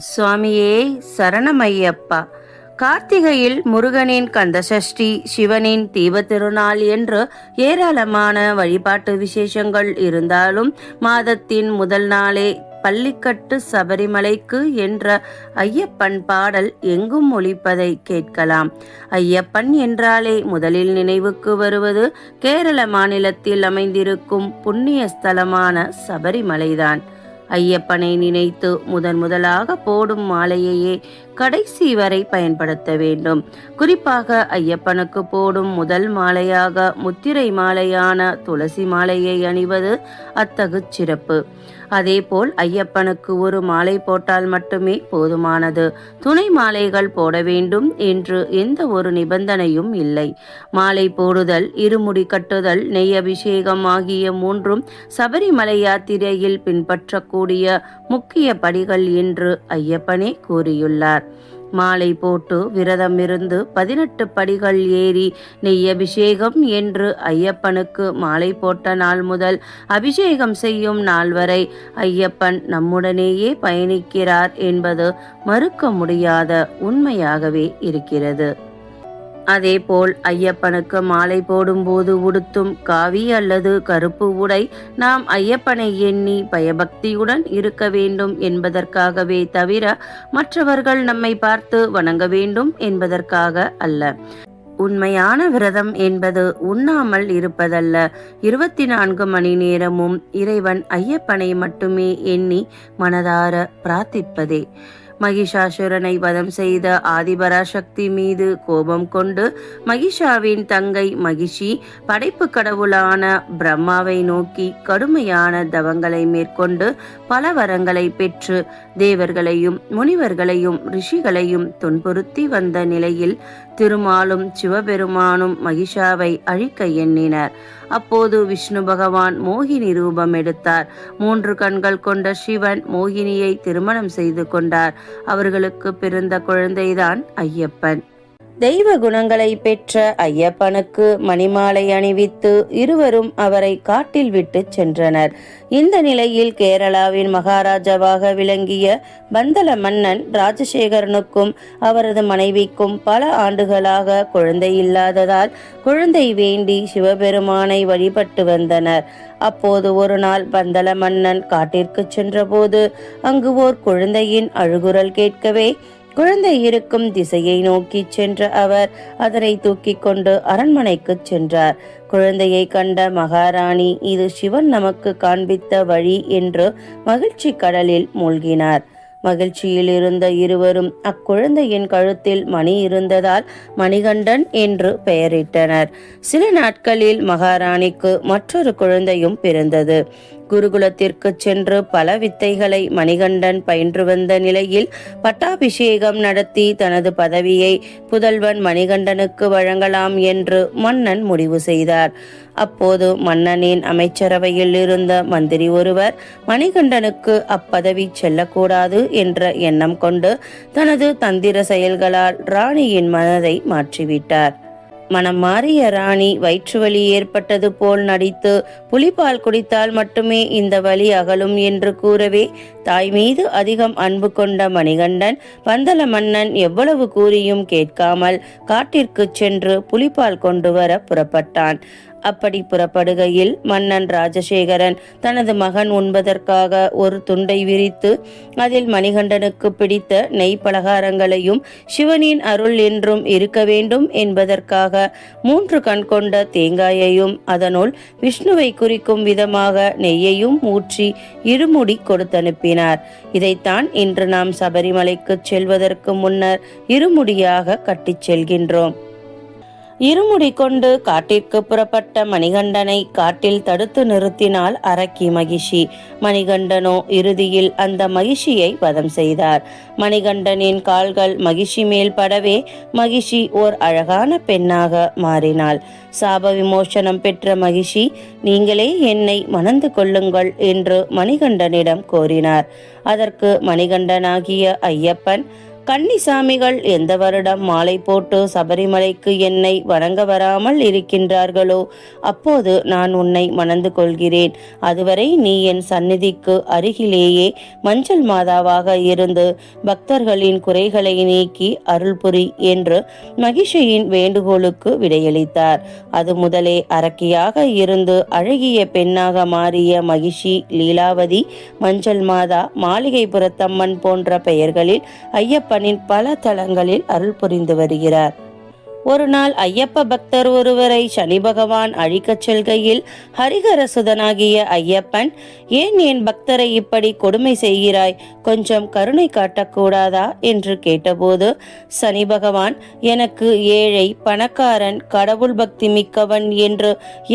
சுவாமியே சரணமையப்பா. கார்த்திகையில் முருகனின் கந்தசஷ்டி, சிவனின் தீப திருநாள் என்று ஏராளமான வழிபாட்டு விசேஷங்கள் இருந்தாலும் மாதத்தின் முதல் நாளே பள்ளிக்கட்டு சபரிமலைக்கு என்ற ஐயப்பன் பாடல் எங்கும் ஒலிப்பதை கேட்கலாம். ஐயப்பன் என்றாலே முதலில் நினைவுக்கு வருவது கேரள மாநிலத்தில் அமைந்திருக்கும் புண்ணிய ஸ்தலமான சபரிமலைதான். ஐயப்பனை நினைத்து முதலாக போடும் மாலையையே கடைசி வரை பயன்படுத்த வேண்டும். குறிப்பாக ஐயப்பனுக்கு போடும் முதல் மாலையாக முத்திரை மாலையான துளசி மாலையை அணிவது அத்தகு சிறப்பு. அதேபோல் ஐயப்பனுக்கு ஒரு மாலை போட்டால் மட்டுமே போதுமானது. துணை மாலைகள் போட வேண்டும் என்று எந்த ஒரு நிபந்தனையும் இல்லை. மாலை போடுதல், இருமுடி கட்டுதல், நெய் அபிஷேகம் ஆகிய மூன்றும் சபரிமலை யாத்திரையில் பின்பற்றக்கூடிய முக்கிய படிகள் என்று ஐயப்பனே கூறியுள்ளார். மாலை போட்டு விரதம் இருந்து 18 படிகள் ஏறி நெய் அபிஷேகம் என்று ஐயப்பனுக்கு மாலை போட்ட நாள் முதல் அபிஷேகம் செய்யும் நாள் வரை ஐயப்பன் நம்முடனேயே பயணிக்கிறார் என்பது மறுக்க முடியாத உண்மையாகவே இருக்கிறது. அதேபோல் ஐயப்பனுக்கு மாலை போடும்போது உடுத்தும் காவி அல்லது கருப்பு உடை நாம் ஐயப்பனை எண்ணி பயபக்தியுடன் இருக்க வேண்டும் என்பதற்காகவே தவிர மற்றவர்கள் நம்மை பார்த்து வணங்க வேண்டும் என்பதற்காக அல்ல. உண்மையான விரதம் என்பது உண்ணாமல் இருப்பதல்ல, 24 மணி நேரமும் இறைவன் ஐயப்பனை மட்டுமே எண்ணி மனதார பிரார்த்திப்பதே. மகிஷாசுரனை வதம் செய்த ஆதிபராசக்தி மீது கோபம் கொண்டு மகிஷாவின் தங்கை மகிஷி படைப்பு கடவுளான பிரம்மாவை நோக்கி கடுமையான தவங்களை மேற்கொண்டு பல வரங்களை பெற்று தேவர்களையும் முனிவர்களையும் ரிஷிகளையும் துன்புறுத்தி வந்த நிலையில் திருமாலும் சிவபெருமானும் மகிஷாவை அழிக்க எண்ணினர். அப்போது விஷ்ணு பகவான் மோகினி ரூபம் எடுத்தார். 3 கண்கள் கொண்ட சிவன் மோகினியை திருமணம் செய்து கொண்டார். அவர்களுக்கு பிறந்த குழந்தைதான் ஐயப்பன். தெய்வ குணங்களை பெற்ற ஐயப்பனுக்கு மணிமாலை அணிவித்து இருவரும் அவரை காட்டில் விட்டு சென்றனர். இந்த நிலையில் கேரளாவின் மகாராஜாவாக விளங்கிய பந்தல மன்னன் ராஜசேகரனுக்கும் அவரது மனைவிக்கும் பல ஆண்டுகளாக குழந்தை இல்லாததால் குழந்தை வேண்டி சிவபெருமானை வழிபட்டு வந்தனர். அப்போது ஒரு நாள் பந்தல மன்னன் காட்டிற்கு சென்றபோது அங்கு ஓர் குழந்தையின் அழுகுரல் கேட்கவே குழந்தை இருக்கும் திசையை நோக்கி சென்ற அவர் அதனை தூக்கி கொண்டு அரண்மனைக்கு சென்றார். குழந்தையை கண்ட மகாராணி இது சிவன் நமக்கு காண்பித்த வழி என்று மகிழ்ச்சி கடலில் மூழ்கினார். மகிழ்ச்சியில் இருந்த இருவரும் அக்குழந்தையின் கழுத்தில் மணி இருந்ததால் மணிகண்டன் என்று பெயரிட்டனர். சில நாட்களில் மகாராணிக்கு மற்றொரு குழந்தையும் பிறந்தது. குருகுலத்திற்கு சென்று பல வித்தைகளை மணிகண்டன் பயின்று வந்த நிலையில் பட்டாபிஷேகம் நடத்தி தனது பதவியை புதல்வன் மணிகண்டனுக்கு வழங்கலாம் என்று மன்னன் முடிவு செய்தார். அப்போது மன்னனின் அமைச்சரவையில் இருந்த மந்திரி ஒருவர் மணிகண்டனுக்கு அப்பதவி செல்லக்கூடாது என்ற எண்ணம் கொண்டு தனது தந்திர செயல்களால் ராணியின் மனதை மாற்றிவிட்டார். மனம் மாறிய ராணி வயிற்று வலி ஏற்பட்டது போல் நடித்து புலிப்பால் குடித்தால் மட்டுமே இந்த வலி அகலும் என்று கூறவே தாய் மீது அதிகம் அன்பு கொண்ட மணிகண்டன் பந்தல மன்னன் எவ்வளவு கூறியும் கேட்காமல் காட்டிற்கு சென்று புலிப்பால் கொண்டு வர புறப்பட்டான். அப்படி புறப்படுகையில் மன்னன் ராஜசேகரன் தனது மகன் உண்பதற்காக ஒரு துண்டை விரித்து அதில் மணிகண்டனுக்கு பிடித்த நெய் பலகாரங்களையும் சிவனின் அருள் என்றும் இருக்க வேண்டும் என்பதற்காக 3 கண் கொண்ட தேங்காயையும் அதனுள் விஷ்ணுவை குறிக்கும் விதமாக நெய்யையும் ஊற்றி இருமுடி கொடுத்தனுப்பினார். இதைத்தான் இன்று நாம் சபரிமலைக்கு செல்வதற்கு முன்னர் இருமுடியாக கட்டிச் செல்கின்றோம். இருமுடி கொண்டு காட்டிற்கு புறப்பட்ட மணிகண்டனை காட்டில் தடுத்து நிறுத்தினாள் அரக்கி மகிஷி. மணிகண்டனோ இறுதியில் அந்த மகிஷியை வதம் செய்தார். மணிகண்டனின் கால்கள் மகிஷி மேல் படவே மகிஷி ஓர் அழகான பெண்ணாக மாறினாள். சாப விமோசனம் பெற்ற மகிஷி நீங்களே என்னை மணந்து கொள்ளுங்கள் என்று மணிகண்டனிடம் கோரினார். அதற்கு மணிகண்டனாகிய ஐயப்பன் கன்னிசாமிகள் எந்த வருடம் மாலை போட்டு சபரிமலைக்கு என்னை வணங்க வராமல் இருக்கின்றார்களோ அப்போது நான் உன்னை மணந்து கொள்கிறேன். அதுவரை நீ என் சந்நிதிக்கு அருகிலேயே மஞ்சள் மாதாவாக இருந்து பக்தர்களின் குறைகளை நீக்கி அருள்புரி என்று மகிஷியின் வேண்டுகோளுக்கு விடையளித்தார். அது முதலே அரக்கியாக இருந்து அழகிய பெண்ணாக மாறிய மகிஷி, லீலாவதி, மஞ்சள் மாதா, மாளிகைபுரத்தம்மன் போன்ற பெயர்களில் ஐயப்பனின் பல தலங்களில் அருள் புரிந்து வருகிறார். ஒரு நாள் ஐயப்ப பக்தர் ஒருவரை சனி பகவான் அழிக்கச் செல்கையில் ஹரிஹரசுதனாகிய ஐயப்பன், ஏன் என் பக்தரை இப்படி கொடுமை செய்கிறாய்? கொஞ்சம் கருணை காட்டக்கூடாதா என்று கேட்டபோது சனி பகவான், எனக்கு ஏழை, பணக்காரன், கடவுள் பக்தி மிக்கவன் என்று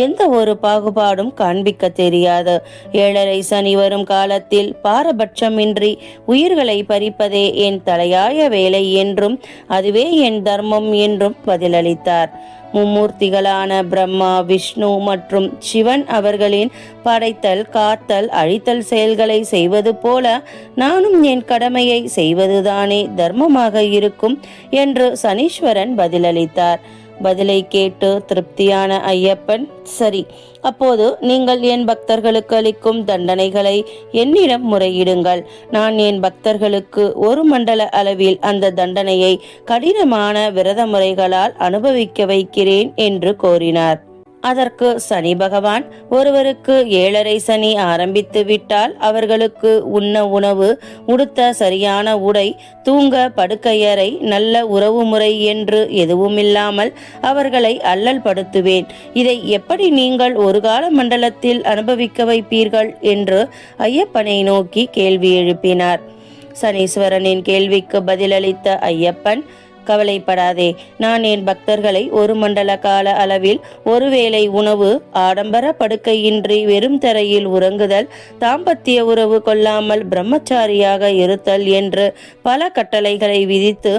எந்த ஒரு பாகுபாடும் காண்பிக்க தெரியாது. 7.5 சனி வரும் காலத்தில் பாரபட்சமின்றி உயிர்களை பறிப்பதே என் தலையாய வேலை என்றும் அதுவே என் தர்மம் என்றும் பதிலளித்தார். மும்மூர்த்திகளான பிரம்மா, விஷ்ணு மற்றும் சிவன் அவர்களின் படைத்தல், காத்தல், அழித்தல் செயல்களை செய்வது போல நானும் என் கடமையை செய்வதுதானே தர்மமாக இருக்கும் என்று சனீஸ்வரன் பதிலளித்தார். பதிலை கேட்டு திருப்தியான ஐயப்பன், சரி, அப்போது நீங்கள் என் பக்தர்களுக்கு அளிக்கும் தண்டனைகளை என்னிடம் முறையிடுங்கள். நான் என் பக்தர்களுக்கு 1 மண்டல அளவில் அந்த தண்டனையை கடினமான விரத முறைகளால் அனுபவிக்க வைக்கிறேன் என்று கோரினார். அதற்கு சனி பகவான், ஒருவருக்கு 7.5 சனி ஆரம்பித்து விட்டால் அவர்களுக்கு உண்ண உணவு, உடுத்த சரியான உடை, தூங்க படுக்கையறை, நல்ல உறவு முறை என்று எதுவுமில்லாமல் அவர்களை அல்லல் படுத்துவேன். இதை எப்படி நீங்கள் ஒரு கால மண்டலத்தில் அனுபவிக்க வைப்பீர்கள் என்று ஐயப்பனை நோக்கி கேள்வி எழுப்பினார். சனீஸ்வரனின் கேள்விக்கு பதிலளித்த ஐயப்பன், கவலைப்படாதே, நான் என் பக்தர்களை 1 மண்டல கால அளவில் ஒருவேளை உணவு, ஆடம்பர படுக்கையின்றி வெறும் தரையில் உறங்குதல், தாம்பத்திய உறவு கொள்ளாமல் பிரம்மச்சாரியாக இருத்தல் என்று பல கட்டளைகளை விதித்து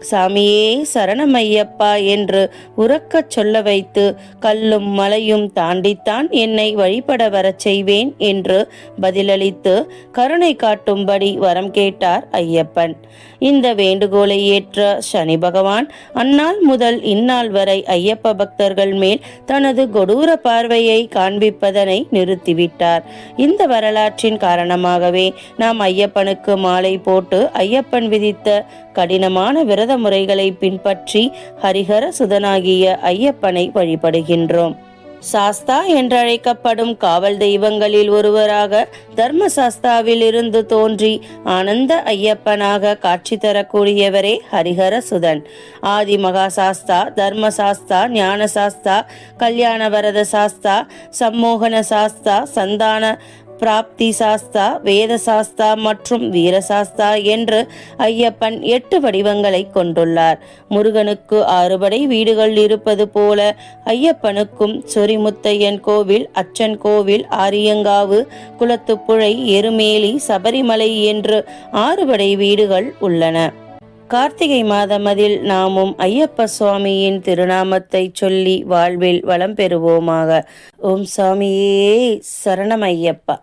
சாமியே சரணமையப்பா என்று உறக்கச் சொல்ல வைத்து கல்லும் மலையும் தாண்டித்தான் என்னை வழிபட வரச் செய்வேன் என்று பதிலளித்து கருணை காட்டும்படி வரம் கேட்டார் ஐயப்பன். இந்த வேண்டுகோளை ஏற்ற சனி பகவான் அந்நாள் முதல் இந்நாள் வரை ஐயப்ப பக்தர்கள் மேல் தனது கொடூர பார்வையை காண்பிப்பதனை நிறுத்திவிட்டார். இந்த வரலாற்றின் காரணமாகவே நாம் ஐயப்பனுக்கு மாலை போட்டு ஐயப்பன் விதித்த கடினமான விரத முறைகளை பின்பற்றி ஹரிஹர சுதனாகிய ஐயப்பனை வழிபடுகின்றோம். சாஸ்தா என்றழைக்கப்படும் காவல் தெய்வங்களில் ஒருவராக தர்மசாஸ்தாவில் இருந்து தோன்றி ஆனந்த ஐயப்பனாக காட்சி தரக்கூடியவரே ஹரிஹர சுதன். ஆதி மகா சாஸ்தா, தர்மசாஸ்தா, ஞான சாஸ்தா, கல்யாண வரத சாஸ்தா, சம்மோகன சாஸ்தா, சந்தான பிராப்தி சாஸ்தா, வேத சாஸ்தா மற்றும் வீரசாஸ்தா என்று ஐயப்பன் 8 வடிவங்களை கொண்டுள்ளார். முருகனுக்கு 6 படை வீடுகள் இருப்பது போல ஐயப்பனுக்கும் சொரிமுத்தையன் கோவில், அச்சன் கோவில், ஆரியங்காவு, குளத்துப்புழை, எருமேலி, சபரிமலை என்று 6 படை வீடுகள் உள்ளன. கார்த்திகை மாதமதில் நாமும் ஐயப்ப சுவாமியின் திருநாமத்தை சொல்லி வாழ்வில் வளம் பெறுவோமாக. ஓம் சாமியே சரணம் ஐயப்பா.